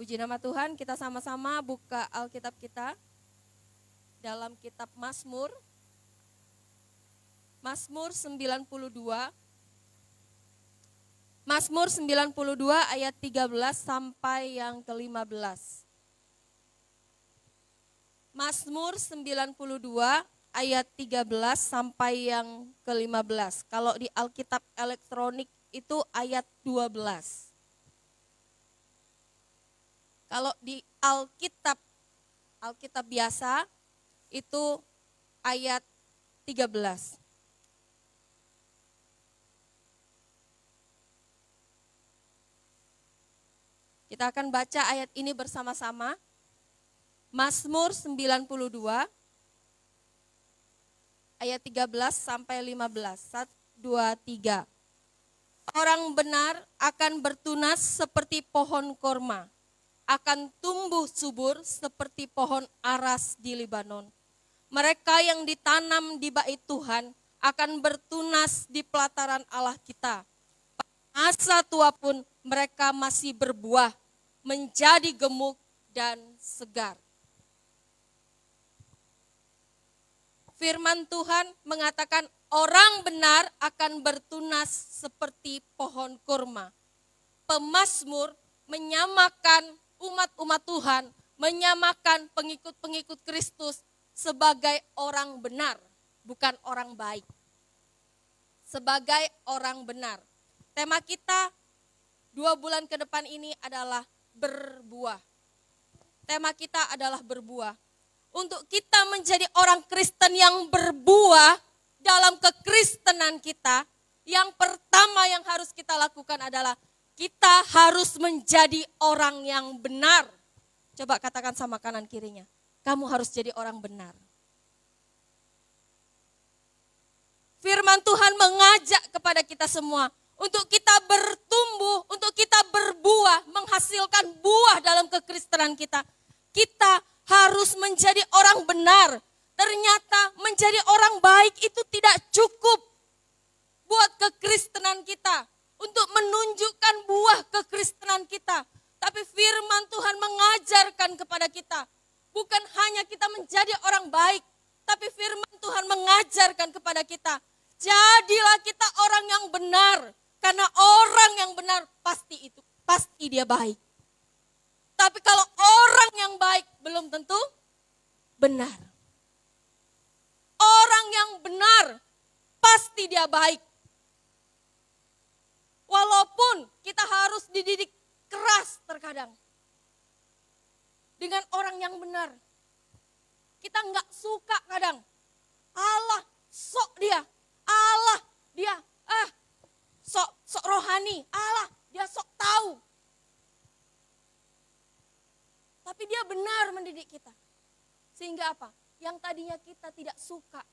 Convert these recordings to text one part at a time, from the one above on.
Puji nama Tuhan, kita sama-sama buka Alkitab kita dalam kitab Mazmur. Mazmur 92. Mazmur 92 ayat 13 sampai yang ke-15. Mazmur 92 ayat 13 sampai yang ke-15. Kalau di Alkitab elektronik itu ayat 12. Kalau di Alkitab biasa itu ayat 13. Kita akan baca ayat ini bersama-sama. Mazmur 92 ayat 13 sampai 15. 1, 2, 3. Orang benar akan bertunas seperti pohon korma, akan tumbuh subur seperti pohon aras di Libanon. Mereka yang ditanam di bait Tuhan akan bertunas di pelataran Allah kita. Masa tua pun mereka masih berbuah, menjadi gemuk dan segar. Firman Tuhan mengatakan orang benar akan bertunas seperti pohon kurma. Pemazmur menyamakan umat-umat Tuhan, menyamakan pengikut-pengikut Kristus sebagai orang benar, bukan orang baik. Sebagai orang benar. Tema kita 2 bulan ke depan ini adalah berbuah. Tema kita adalah berbuah. Untuk kita menjadi orang Kristen yang berbuah dalam kekristenan kita, yang pertama yang harus kita lakukan adalah kita harus menjadi orang yang benar. Coba katakan sama kanan kirinya, kamu harus jadi orang benar. Firman Tuhan mengajak kepada kita semua untuk kita bertumbuh, untuk kita berbuah, menghasilkan buah dalam kekristenan kita. Kita harus menjadi orang benar. Ternyata menjadi orang baik itu tidak cukup buat kekristenan kita, untuk menunjukkan buah kekristenan kita. Tapi firman Tuhan mengajarkan kepada kita, bukan hanya kita menjadi orang baik, tapi firman Tuhan mengajarkan kepada kita, jadilah kita orang yang benar. Karena orang yang benar pasti dia baik. Tapi kalau orang yang baik belum tentu benar. Orang yang benar pasti dia baik. Walaupun kita harus dididik keras terkadang dengan orang yang benar. Kita nggak suka kadang. Allah sok dia. Allah dia sok rohani. Allah dia sok tahu. Tapi dia benar mendidik kita. Sehingga apa? Yang tadinya kita tidak suka,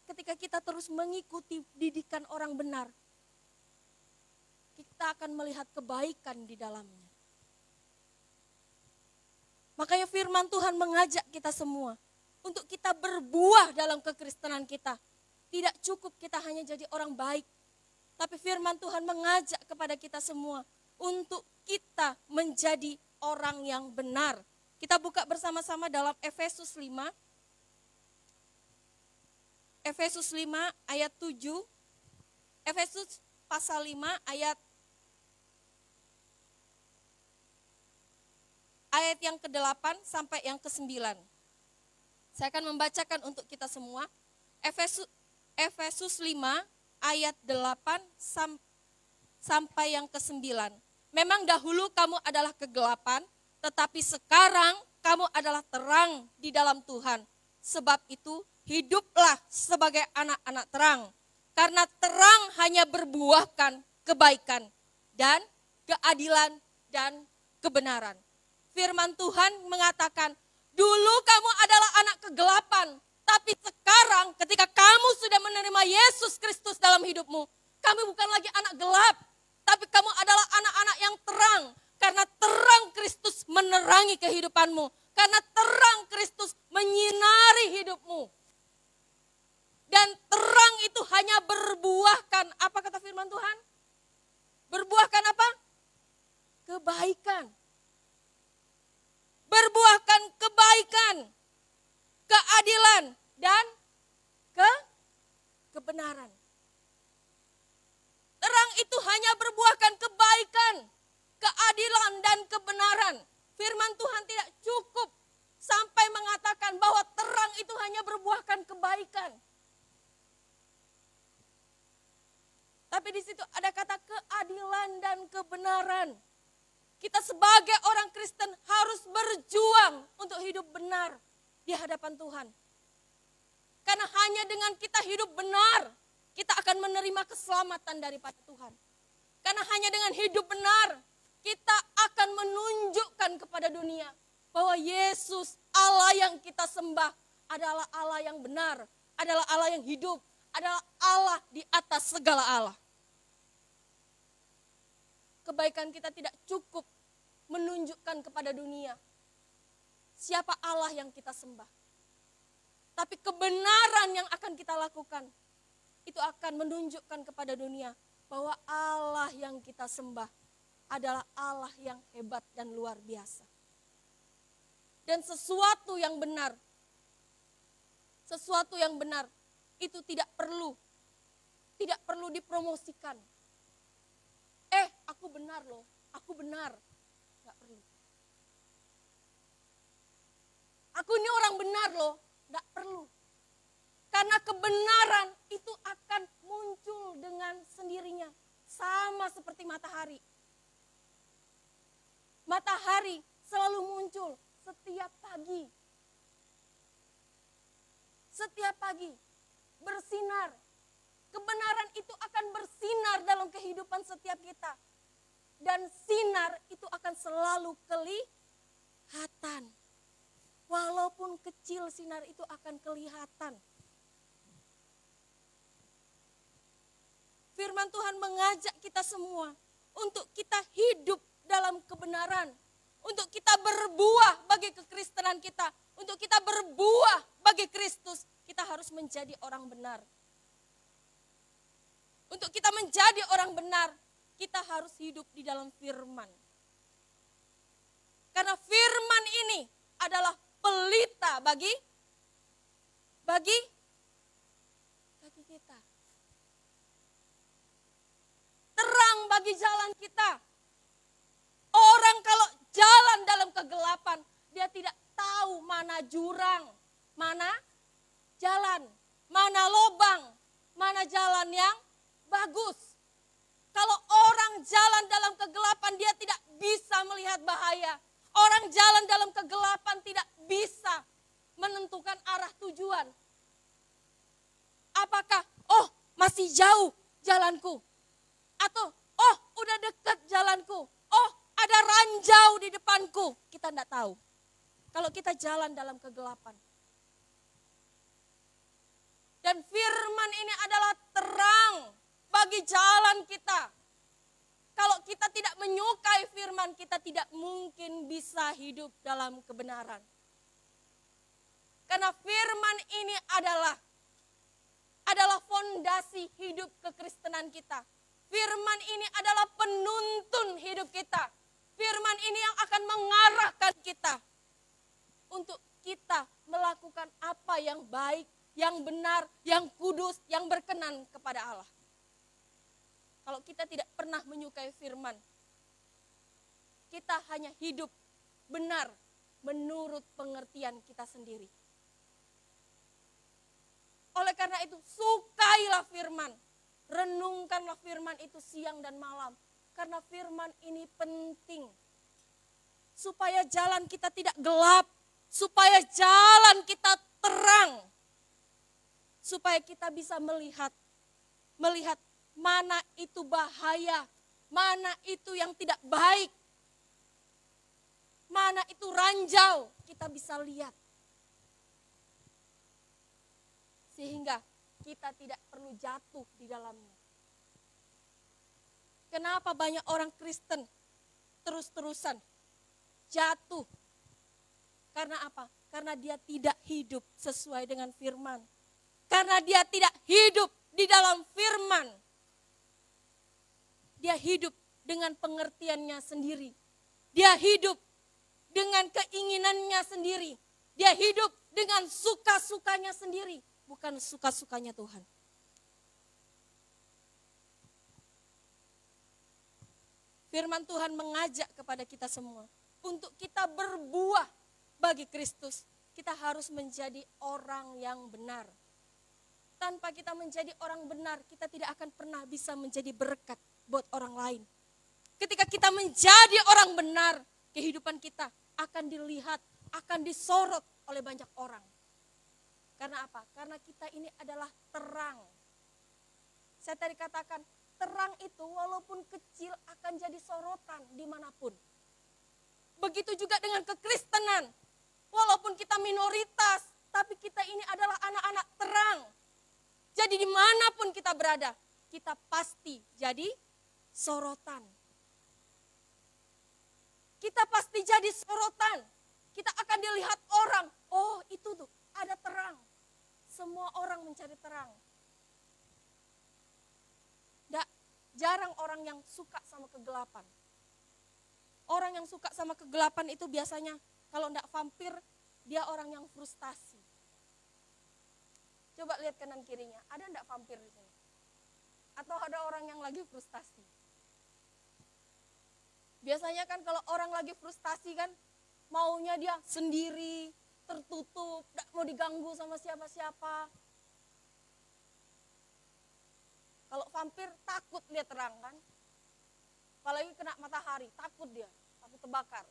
ketika kita terus mengikuti didikan orang benar, kita akan melihat kebaikan di dalamnya. Makanya firman Tuhan mengajak kita semua untuk kita berbuah dalam kekristenan kita. Tidak cukup kita hanya jadi orang baik, tapi firman Tuhan mengajak kepada kita semua untuk kita menjadi orang yang benar. Kita buka bersama-sama dalam Efesus 5. Efesus 5 ayat 7. Efesus pasal 5 ayat yang ke-8 sampai yang ke-9. Saya akan membacakan untuk kita semua. Efesus 5 ayat 8 sampai yang ke-9. Memang dahulu kamu adalah kegelapan, tetapi sekarang kamu adalah terang di dalam Tuhan. Sebab itu hiduplah sebagai anak-anak terang. Karena terang hanya berbuahkan kebaikan dan keadilan dan kebenaran. Firman Tuhan mengatakan, dulu kamu adalah anak kegelapan, tapi sekarang ketika kamu sudah menerima Yesus Kristus dalam hidupmu, kamu bukan lagi anak gelap, tapi kamu adalah anak-anak yang terang. Karena terang Kristus menerangi kehidupanmu. Karena terang Kristus menyinari hidupmu. Dan terang itu hanya berbuahkan, apa kata firman Tuhan? Berbuahkan apa? Kebaikan. kebenaran. Terang itu hanya berbuahkan kebaikan, keadilan, dan kebenaran. Firman Tuhan tidak cukup sampai mengatakan bahwa terang itu hanya berbuahkan kebaikan. Tapi di situ ada kata keadilan dan kebenaran. Kita sebagai orang Kristen harus berjuang untuk hidup benar di hadapan Tuhan. Karena hanya dengan kita hidup benar, kita akan menerima keselamatan daripada Tuhan. Karena hanya dengan hidup benar, kita akan menunjukkan kepada dunia bahwa Yesus, Allah yang kita sembah, adalah Allah yang benar, adalah Allah yang hidup, adalah Allah di atas segala Allah. Kebaikan kita tidak cukup menunjukkan kepada dunia siapa Allah yang kita sembah. Tapi kebenaran yang akan kita lakukan, itu akan menunjukkan kepada dunia bahwa Allah yang kita sembah adalah Allah yang hebat dan luar biasa. Dan sesuatu yang benar itu tidak perlu dipromosikan. Aku benar loh, aku benar. Gak perlu. Aku ini orang benar loh, gak perlu. Karena kebenaran itu akan muncul dengan sendirinya. Sama seperti matahari. Matahari selalu muncul setiap pagi. Setiap pagi bersinar. Kebenaran itu akan bersinar dalam kehidupan setiap kita. Dan sinar itu akan selalu kelihatan. Walaupun kecil, sinar itu akan kelihatan. Firman Tuhan mengajak kita semua untuk kita hidup dalam kebenaran. Untuk kita berbuah bagi kekristenan kita. Untuk kita berbuah bagi Kristus, kita harus menjadi orang benar. Untuk kita menjadi orang benar, kita harus hidup di dalam firman. Karena firman ini adalah pelita bagi kita. Terang bagi jalan kita. Orang kalau jalan dalam kegelapan, dia tidak tahu mana jurang, mana jalan, mana lubang, mana jalan yang bagus. Kalau orang jalan dalam kegelapan, dia tidak bisa melihat bahaya. Orang jalan dalam kegelapan tidak bisa menentukan arah tujuan. Apakah, masih jauh jalanku. Atau, udah dekat jalanku. Ada ranjau di depanku. Kita tidak tahu. Kalau kita jalan dalam kegelapan. Dan firman ini adalah terang bagi jalan kita. Kalau kita tidak menyukai firman, kita tidak mungkin bisa hidup dalam kebenaran. Karena firman ini adalah fondasi hidup kekristenan kita. Firman ini adalah penuntun hidup kita. Firman ini yang akan mengarahkan kita untuk kita melakukan apa yang baik, yang benar, yang kudus, yang berkenan kepada Allah. Kalau kita tidak pernah menyukai firman, kita hanya hidup benar menurut pengertian kita sendiri. Oleh karena itu, sukailah firman. Renungkanlah firman itu siang dan malam. Karena firman ini penting. Supaya jalan kita tidak gelap. Supaya jalan kita terang. Supaya kita bisa melihat mana itu bahaya, mana itu yang tidak baik, mana itu ranjau, kita bisa lihat. Sehingga kita tidak perlu jatuh di dalamnya. Kenapa banyak orang Kristen terus-terusan jatuh? Karena apa? Karena dia tidak hidup sesuai dengan firman. Karena dia tidak hidup di dalam firman. Dia hidup dengan pengertiannya sendiri. Dia hidup dengan keinginannya sendiri. Dia hidup dengan suka-sukanya sendiri. Bukan suka-sukanya Tuhan. Firman Tuhan mengajak kepada kita semua untuk kita berbuah bagi Kristus. Kita harus menjadi orang yang benar. Tanpa kita menjadi orang benar, kita tidak akan pernah bisa menjadi berkat buat orang lain. Ketika kita menjadi orang benar, kehidupan kita akan dilihat, akan disorot oleh banyak orang. Karena apa? Karena kita ini adalah terang. Saya tadi katakan, terang itu walaupun kecil akan jadi sorotan dimanapun. Begitu juga dengan kekristenan. Walaupun kita minoritas, tapi kita ini adalah anak-anak terang. Jadi dimanapun kita berada, kita pasti jadi sorotan. Kita pasti jadi sorotan. Kita akan dilihat orang, oh itu tuh ada terang. Semua orang mencari terang. Jarang orang yang suka sama kegelapan. Orang yang suka sama kegelapan itu biasanya kalau enggak vampir, dia orang yang frustasi. Coba lihat kanan kirinya, ada enggak vampir di sini? Atau ada orang yang lagi frustasi? Biasanya kan kalau orang lagi frustasi kan, maunya dia sendiri, tertutup, enggak mau diganggu sama siapa-siapa. Kalau vampir takut lihat terang kan? Apalagi kena matahari, takut dia, takut terbakar.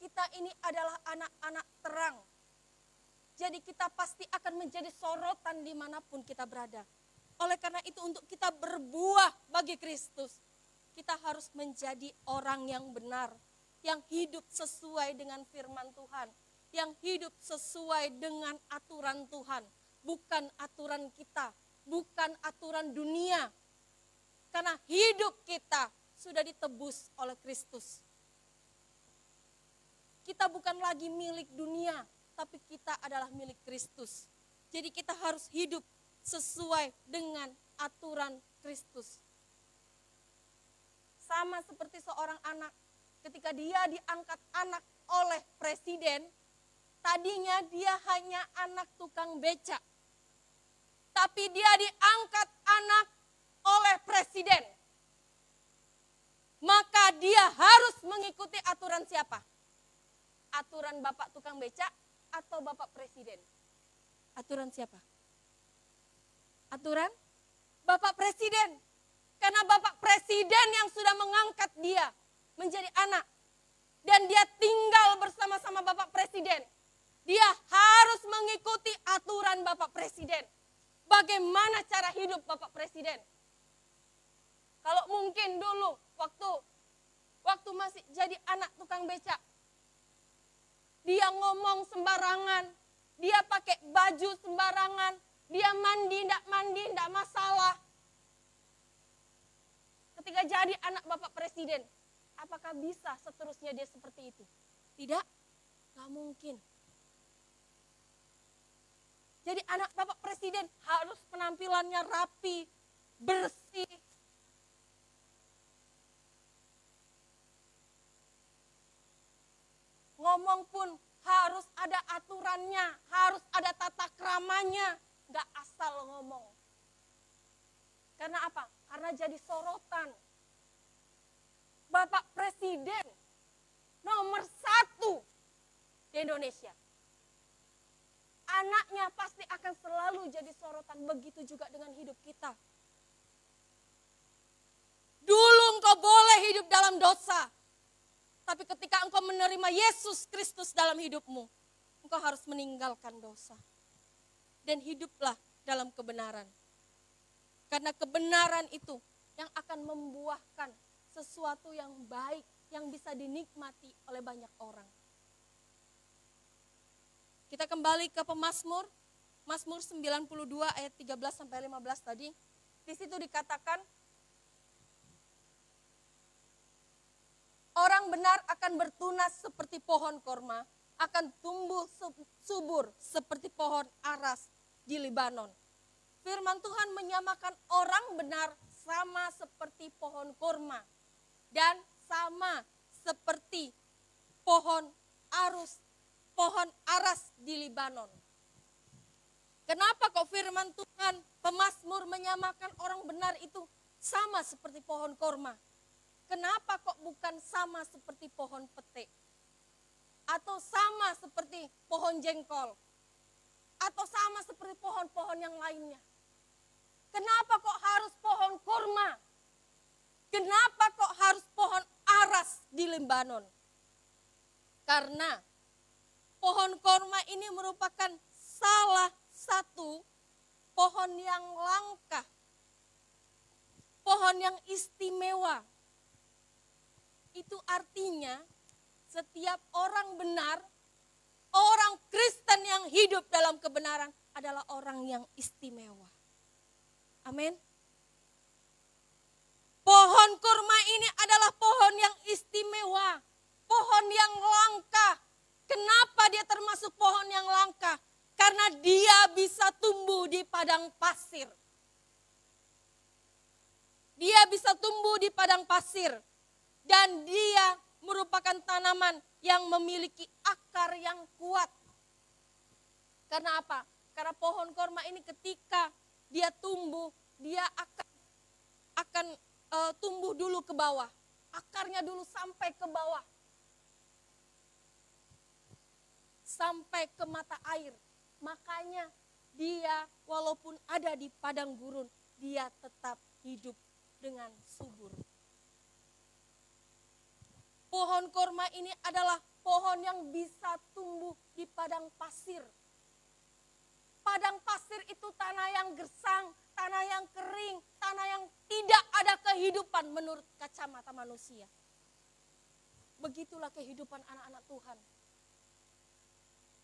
Kita ini adalah anak-anak terang. Jadi kita pasti akan menjadi sorotan dimanapun kita berada. Oleh karena itu untuk kita berbuah bagi Kristus, kita harus menjadi orang yang benar, yang hidup sesuai dengan firman Tuhan, yang hidup sesuai dengan aturan Tuhan, bukan aturan kita, bukan aturan dunia. Karena hidup kita sudah ditebus oleh Kristus. Kita bukan lagi milik dunia, tapi kita adalah milik Kristus. Jadi kita harus hidup sesuai dengan aturan Kristus. Sama seperti seorang anak, ketika dia diangkat anak oleh presiden, tadinya dia hanya anak tukang becak. Tapi dia diangkat anak oleh presiden. Maka dia harus mengikuti aturan siapa? Aturan bapak tukang becak atau bapak presiden? Aturan siapa? Aturan bapak presiden. Karena bapak presiden yang sudah mengangkat dia menjadi anak. Dan dia tinggal bersama-sama bapak presiden. Dia harus mengikuti aturan bapak presiden. Bagaimana cara hidup bapak presiden? Kalau mungkin dulu waktu masih jadi anak tukang becak, dia ngomong sembarangan, dia pakai baju sembarangan, dia mandi enggak masalah. Ketika jadi anak bapak presiden, apakah bisa seterusnya dia seperti itu? Tidak, gak mungkin. Jadi anak bapak presiden harus penampilannya rapi, bersih. Ngomong pun harus ada aturannya, harus ada tata kramanya, gak asal ngomong. Karena apa? Karena jadi sorotan. Bapak Presiden nomor 1 di Indonesia. Anaknya pasti akan selalu jadi sorotan, begitu juga dengan hidup kita. Dulu engkau boleh hidup dalam dosa. Tapi ketika engkau menerima Yesus Kristus dalam hidupmu, engkau harus meninggalkan dosa. Dan hiduplah dalam kebenaran. Karena kebenaran itu yang akan membuahkan sesuatu yang baik, yang bisa dinikmati oleh banyak orang. Kita kembali ke pemazmur, Mazmur 92 ayat 13-15 tadi. Di situ dikatakan, orang benar akan bertunas seperti pohon korma, akan tumbuh subur seperti pohon aras di Libanon. Firman Tuhan menyamakan orang benar sama seperti pohon korma dan sama seperti pohon aras di Libanon. Kenapa kok firman Tuhan, pemazmur menyamakan orang benar itu sama seperti pohon korma? Kenapa kok bukan sama seperti pohon petik? Atau sama seperti pohon jengkol? Atau sama seperti pohon-pohon yang lainnya? Kenapa kok harus pohon korma? Kenapa kok harus pohon aras di Lebanon? Karena pohon korma ini merupakan salah satu pohon yang langka, pohon yang istimewa. Itu artinya setiap orang benar, orang Kristen yang hidup dalam kebenaran adalah orang yang istimewa. Amin. Pohon kurma ini adalah pohon yang istimewa, pohon yang langka. Kenapa dia termasuk pohon yang langka? Karena dia bisa tumbuh di padang pasir. Dia bisa tumbuh di padang pasir. Dan dia merupakan tanaman yang memiliki akar yang kuat. Karena apa? Karena pohon korma ini ketika dia tumbuh, dia akan tumbuh dulu ke bawah. Akarnya dulu sampai ke bawah. Sampai ke mata air. Makanya dia walaupun ada di padang gurun, dia tetap hidup dengan subur. Pohon korma ini adalah pohon yang bisa tumbuh di padang pasir. Padang pasir itu tanah yang gersang, tanah yang kering, tanah yang tidak ada kehidupan menurut kacamata manusia. Begitulah kehidupan anak-anak Tuhan.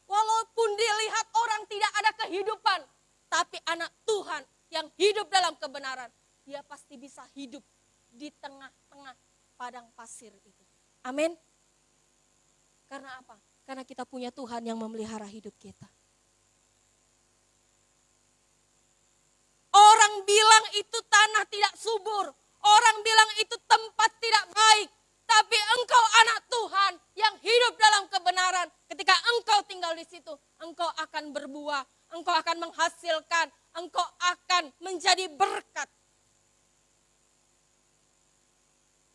Walaupun dilihat orang tidak ada kehidupan, tapi anak Tuhan yang hidup dalam kebenaran, dia pasti bisa hidup di tengah-tengah padang pasir itu. Amin. Karena apa? Karena kita punya Tuhan yang memelihara hidup kita. Orang bilang itu tanah tidak subur, orang bilang itu tempat tidak baik. Tapi engkau anak Tuhan yang hidup dalam kebenaran. Ketika engkau tinggal di situ, engkau akan berbuah, engkau akan menghasilkan, engkau akan menjadi berkat.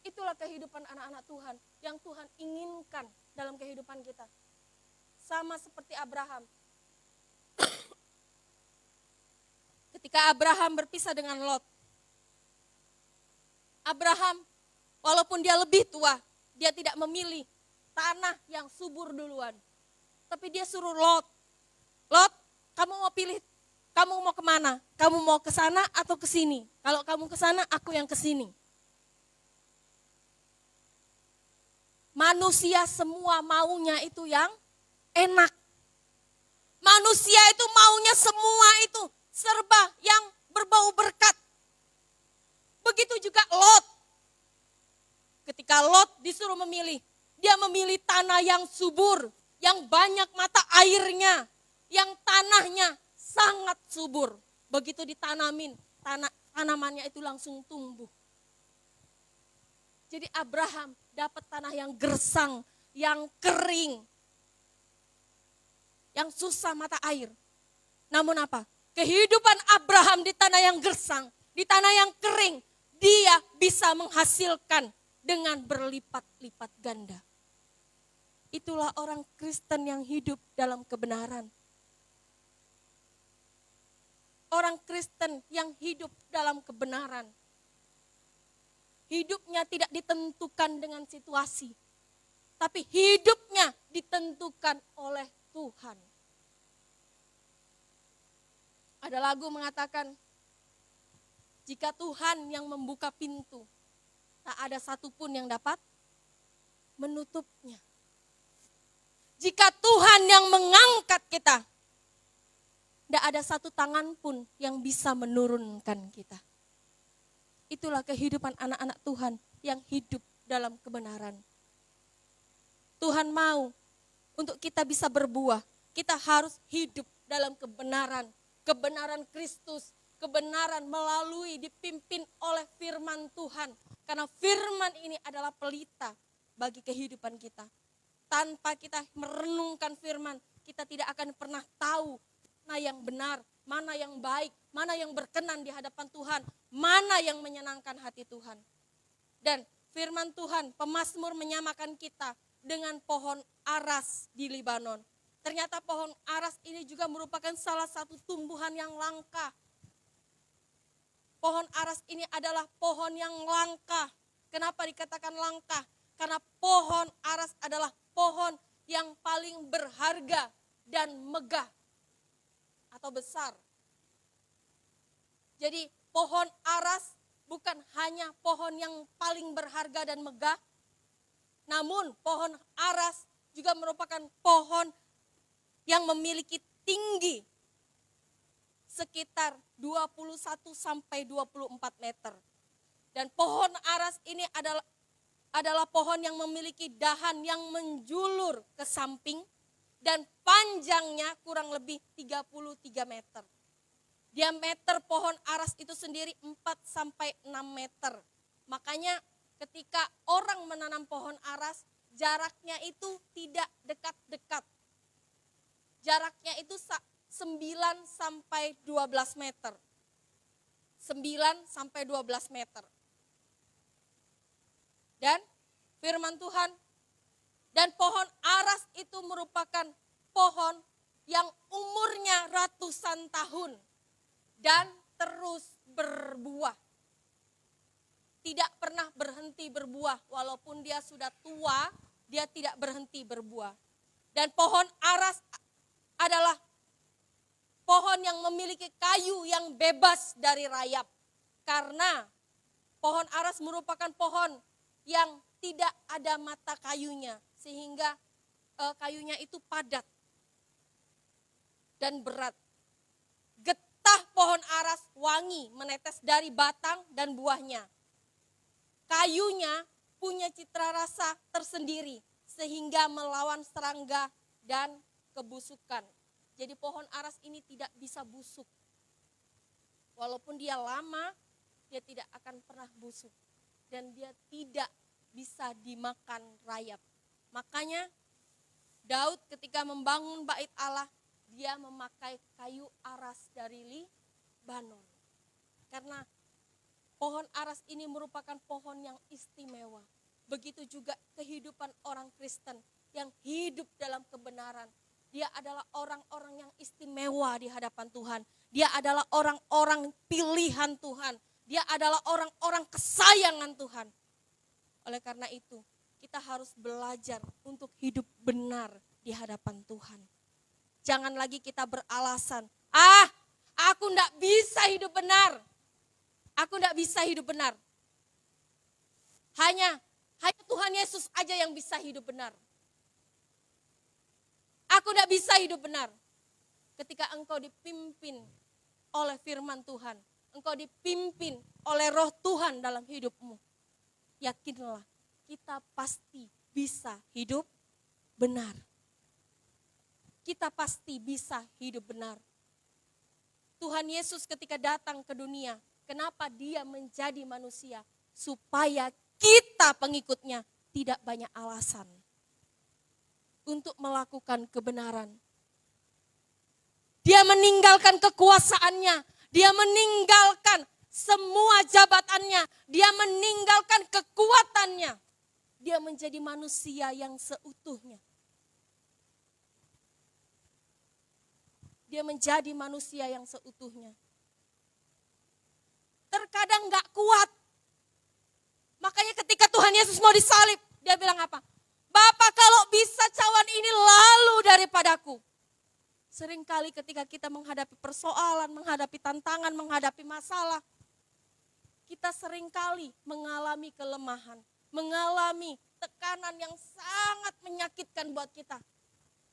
Itulah kehidupan anak-anak Tuhan yang Tuhan inginkan dalam kehidupan kita. Sama seperti Abraham. Ketika Abraham berpisah dengan Lot. Abraham walaupun dia lebih tua, dia tidak memilih tanah yang subur duluan. Tapi dia suruh Lot, Lot, kamu mau pilih, kamu mau kemana? Kamu mau ke sana atau ke sini? Kalau kamu ke sana, aku yang ke sini. Manusia semua maunya itu yang enak. Manusia itu maunya semua itu serba yang berbau berkat. Begitu juga Lot. Ketika Lot disuruh memilih, dia memilih tanah yang subur, yang banyak mata airnya, yang tanahnya sangat subur. Begitu ditanamin, tanamannya itu langsung tumbuh. Jadi Abraham dapat tanah yang gersang, yang kering, yang susah mata air. Namun apa? Kehidupan Abraham di tanah yang gersang, di tanah yang kering, dia bisa menghasilkan dengan berlipat-lipat ganda. Itulah orang Kristen yang hidup dalam kebenaran. Orang Kristen yang hidup dalam kebenaran. Hidupnya tidak ditentukan dengan situasi, tapi hidupnya ditentukan oleh Tuhan. Ada lagu mengatakan, jika Tuhan yang membuka pintu, tak ada satupun yang dapat menutupnya. Jika Tuhan yang mengangkat kita, tidak ada satu tangan pun yang bisa menurunkan kita. Itulah kehidupan anak-anak Tuhan yang hidup dalam kebenaran. Tuhan mau untuk kita bisa berbuah, kita harus hidup dalam kebenaran. Kebenaran Kristus, kebenaran melalui dipimpin oleh firman Tuhan. Karena firman ini adalah pelita bagi kehidupan kita. Tanpa kita merenungkan firman, kita tidak akan pernah tahu mana yang benar, mana yang baik, mana yang berkenan di hadapan Tuhan, mana yang menyenangkan hati Tuhan. Dan firman Tuhan, pemazmur menyamakan kita dengan pohon aras di Libanon. Ternyata pohon aras ini juga merupakan salah satu tumbuhan yang langka. Pohon aras ini adalah pohon yang langka. Kenapa dikatakan langka? Karena pohon aras adalah pohon yang paling berharga dan megah atau besar. Jadi pohon aras bukan hanya pohon yang paling berharga dan megah, namun pohon aras juga merupakan pohon yang memiliki tinggi sekitar 21 sampai 24 meter. Dan pohon aras ini adalah pohon yang memiliki dahan yang menjulur ke samping dan panjangnya kurang lebih 33 meter. Diameter pohon aras itu sendiri 4 sampai 6 meter. Makanya ketika orang menanam pohon aras, jaraknya itu tidak dekat-dekat. Jaraknya itu 9 sampai 12 meter. 9 sampai 12 meter. Dan firman Tuhan, dan pohon aras itu merupakan pohon yang umurnya ratusan tahun dan terus berbuah. Tidak pernah berhenti berbuah, walaupun dia sudah tua, dia tidak berhenti berbuah. Dan pohon aras adalah pohon yang memiliki kayu yang bebas dari rayap. Karena pohon aras merupakan pohon yang tidak ada mata kayunya, sehingga kayunya itu padat dan berat. Getah pohon aras wangi menetes dari batang dan buahnya. Kayunya punya citra rasa tersendiri sehingga melawan serangga dan kebusukan. Jadi pohon aras ini tidak bisa busuk. Walaupun dia lama, dia tidak akan pernah busuk. Dan dia tidak bisa dimakan rayap. Makanya Daud ketika membangun bait Allah, dia memakai kayu aras dari Libanon. Karena pohon aras ini merupakan pohon yang istimewa. Begitu juga kehidupan orang Kristen yang hidup dalam kebenaran. Dia adalah orang-orang yang istimewa di hadapan Tuhan. Dia adalah orang-orang pilihan Tuhan. Dia adalah orang-orang kesayangan Tuhan. Oleh karena itu, kita harus belajar untuk hidup benar di hadapan Tuhan. Jangan lagi kita beralasan, aku enggak bisa hidup benar. Aku enggak bisa hidup benar. Hanya Tuhan Yesus aja yang bisa hidup benar. Aku enggak bisa hidup benar. Ketika engkau dipimpin oleh firman Tuhan, engkau dipimpin oleh roh Tuhan dalam hidupmu, yakinlah kita pasti bisa hidup benar. Kita pasti bisa hidup benar. Tuhan Yesus ketika datang ke dunia, kenapa dia menjadi manusia? Supaya kita pengikutnya tidak banyak alasan untuk melakukan kebenaran. Dia meninggalkan kekuasaannya, dia meninggalkan semua jabatannya, dia meninggalkan kekuatannya. Dia menjadi manusia yang seutuhnya. Dia menjadi manusia yang seutuhnya. Terkadang gak kuat. Makanya ketika Tuhan Yesus mau disalib, dia bilang apa? Bapa, kalau bisa cawan ini lalu daripadaku. Seringkali ketika kita menghadapi persoalan, menghadapi tantangan, menghadapi masalah, kita seringkali mengalami kelemahan, mengalami tekanan yang sangat menyakitkan buat kita.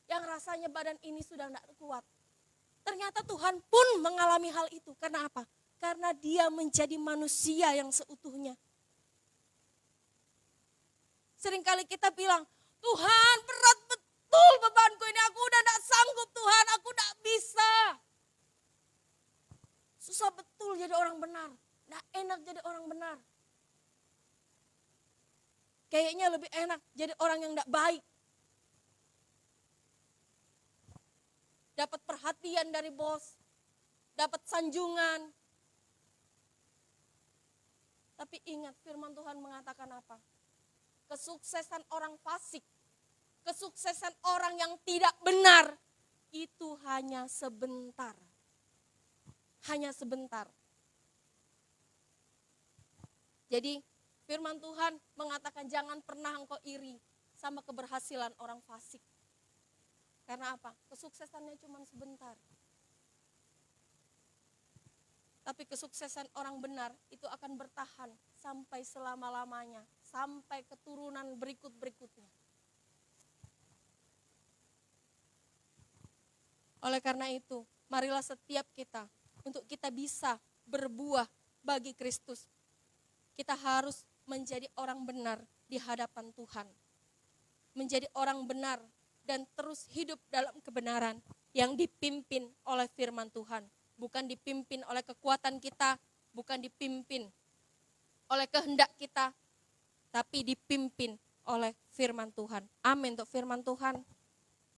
Yang rasanya badan ini sudah tidak kuat. Ternyata Tuhan pun mengalami hal itu. Karena apa? Karena dia menjadi manusia yang seutuhnya. Seringkali kita bilang, Tuhan berat betul bebanku ini, aku udah tidak sanggup Tuhan, aku tidak bisa. Susah betul jadi orang benar, tidak enak jadi orang benar. Kayaknya lebih enak jadi orang yang tidak baik. Dapat perhatian dari bos, dapat sanjungan. Tapi ingat, firman Tuhan mengatakan apa? Kesuksesan orang fasik, kesuksesan orang yang tidak benar, itu hanya sebentar. Hanya sebentar. Jadi firman Tuhan mengatakan jangan pernah engkau iri sama keberhasilan orang fasik. Karena apa? Kesuksesannya cuma sebentar. Tapi kesuksesan orang benar itu akan bertahan sampai selama-lamanya, sampai keturunan berikut-berikutnya. Oleh karena itu, marilah setiap kita, untuk kita bisa berbuah bagi Kristus, kita harus menjadi orang benar di hadapan Tuhan. Menjadi orang benar dan terus hidup dalam kebenaran yang dipimpin oleh firman Tuhan. Bukan dipimpin oleh kekuatan kita, bukan dipimpin oleh kehendak kita, tapi dipimpin oleh firman Tuhan. Amin untuk firman Tuhan.